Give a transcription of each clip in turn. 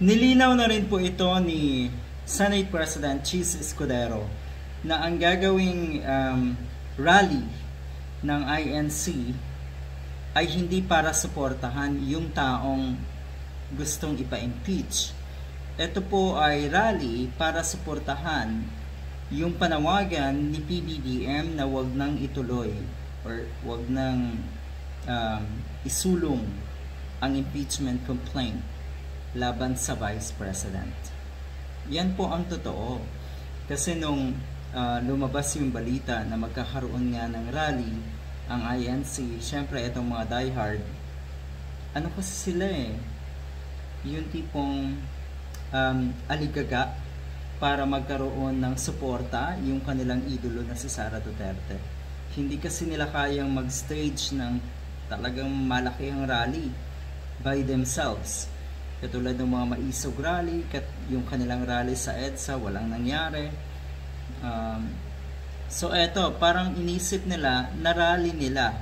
Nilinaw na rin po ito ni Senate President Chis Escudero na ang gagawing rally ng INC ay hindi para suportahan yung taong gustong ipa-impeach. Ito po ay rally para suportahan yung panawagan ni PBBM na wag nang ituloy or wag nang isulong ang impeachment complaint laban sa Vice President. Yan po ang totoo. Kasi nung lumabas yung balita na magkakaroon nga ng rally ang INC, syempre itong mga diehard, ano kasi sila yung tipong aligaga para magkaroon ng suporta yung kanilang idolo na si Sara Duterte. Hindi kasi nila kayang mag-stage ng talagang malakihang rally by themselves. Katulad ng mga maisog rally, yung kanilang rally sa EDSA, walang nangyari. So eto, parang inisip nila na rally nila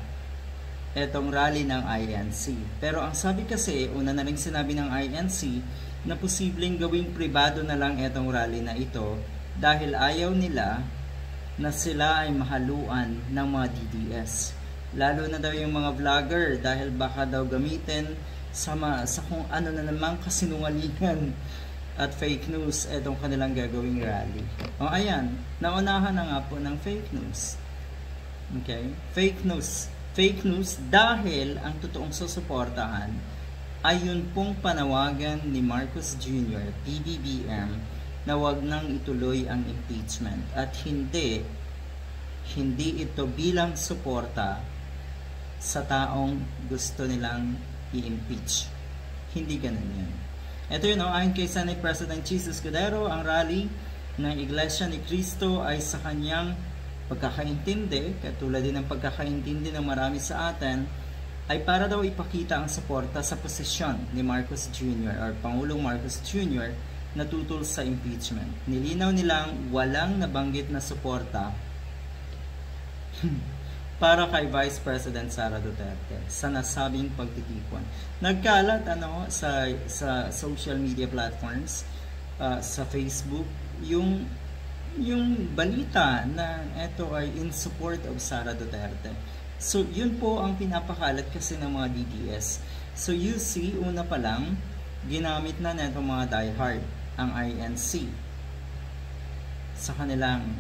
etong rally ng INC. Pero ang sabi kasi, una na rin sinabi ng INC na posibleng gawing pribado na lang etong rally na ito dahil ayaw nila na sila ay mahaluan ng mga DDS. Lalo na daw yung mga vlogger dahil baka daw gamitin sa kung ano na namang kasinungalingan at fake news etong kanilang gagawing rally. O ayan, naunahan na nga po ng fake news. Okay? Fake news. Fake news dahil ang totoong susuportahan ay yun pong panawagan ni Marcos Jr., PBBM, na wag nang ituloy ang impeachment at hindi ito bilang suporta sa taong gusto nilang i-impeach. Hindi ganun yun. Ito yun, ayon kay Senate President Chis Escudero, ang rally ng Iglesia ni Cristo ay sa kanyang pagkakaintindi, katulad din ng pagkakaintindi ng marami sa atin, ay para daw ipakita ang suporta sa posisyon ni Marcos Jr. or Pangulong Marcos Jr. na tutol sa impeachment. Nilinaw nilang walang nabanggit na suporta para kay Vice President Sara Duterte sa nasabing pagtitipon. Nagkalat sa social media platforms, sa Facebook, yung balita na ito ay in support of Sara Duterte. So yun po ang pinapakalat kasi ng mga DDS. So you see, una pa lang ginamit na netong mga diehard ang INC sa kanilang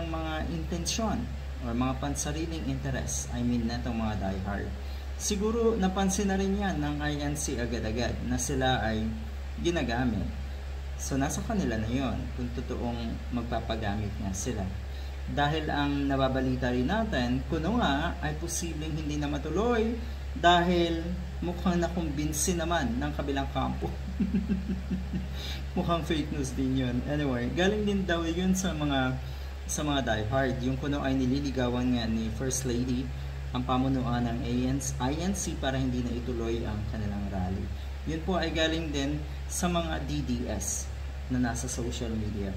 mga intensyon or mga pansariling interest, netong mga diehard. Siguro napansin na rin yan ng INC agad-agad na sila ay ginagamit. So nasa kanila na yon kung totoong magpapagamit nga sila. Dahil ang nababalita rin natin, kuno nga ay posibleng hindi na matuloy dahil mukhang nakumbinsi naman ng kabilang kampo. Mukhang fake news din yun. Anyway, galing din daw yun sa mga diehard. Yung kuno ay nililigawan nga ni First Lady ang pamunuan ng INC para hindi na ituloy ang kanilang rally. Yun po ay galing din sa mga DDS na nasa social media.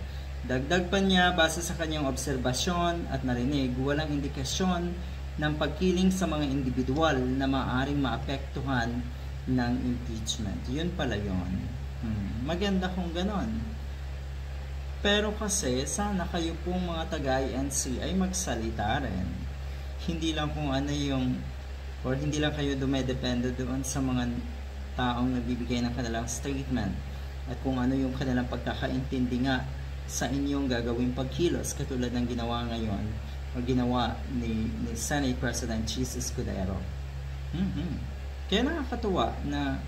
Dagdag pa niya, base sa kanyang obserbasyon at narinig, walang indikasyon ng pagkiling sa mga individual na maaaring maapektuhan ng impeachment. Yun pala yun. Maganda kung ganon. Pero kasi, sana kayo pong mga taga-INC ay magsalita rin. Hindi lang kung ano or hindi lang kayo dumedepende doon sa mga taong nagbibigay ng kanilang statement at kung ano yung kanilang pagkakaintindi nga sa inyong gagawing pagkilos katulad ng ginawa ngayon o ginawa ni Senate President Chis Escudero. Kaya nakakatuwa na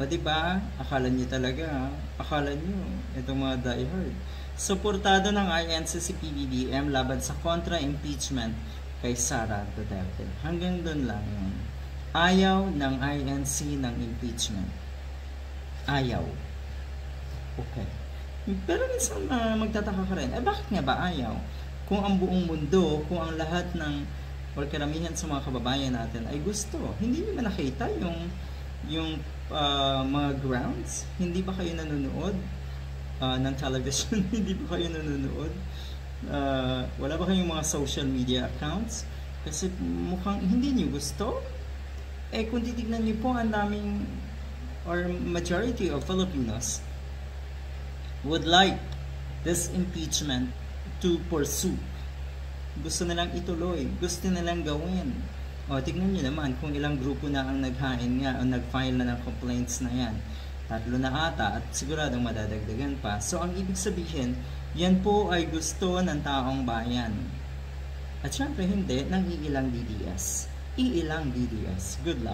diba? Akala nyo itong mga diehard. Suportado ng INC si PBBM laban sa contra-impeachment kay Sara Duterte. Hanggang doon lang yun. Ayaw ng INC ng impeachment. Ayaw. Okay. Pero minsan magtataka ka rin, bakit nga ba ayaw? Kung ang buong mundo, kung ang lahat ng or karamihan sa mga kababayan natin ay gusto, hindi nyo ba nakita yung mga grounds? Hindi ba kayo nanonood ng television? Hindi ba kayo nanonood? Wala ba kayong mga social media accounts? Kasi mukhang hindi nyo gusto. Kung titignan nyo po, ang daming or majority of Filipinos would like this impeachment to pursue. Gusto nilang ituloy, gusto nilang gawin. O, tignan nyo naman kung ilang grupo na ang naghain nga o nag-file na ng complaints na yan. 3 na ata at siguradong madadagdagan pa. So, ang ibig sabihin, yan po ay gusto ng taong bayan. At syempre hindi ng iilang DDS. Iilang DDS. Good luck.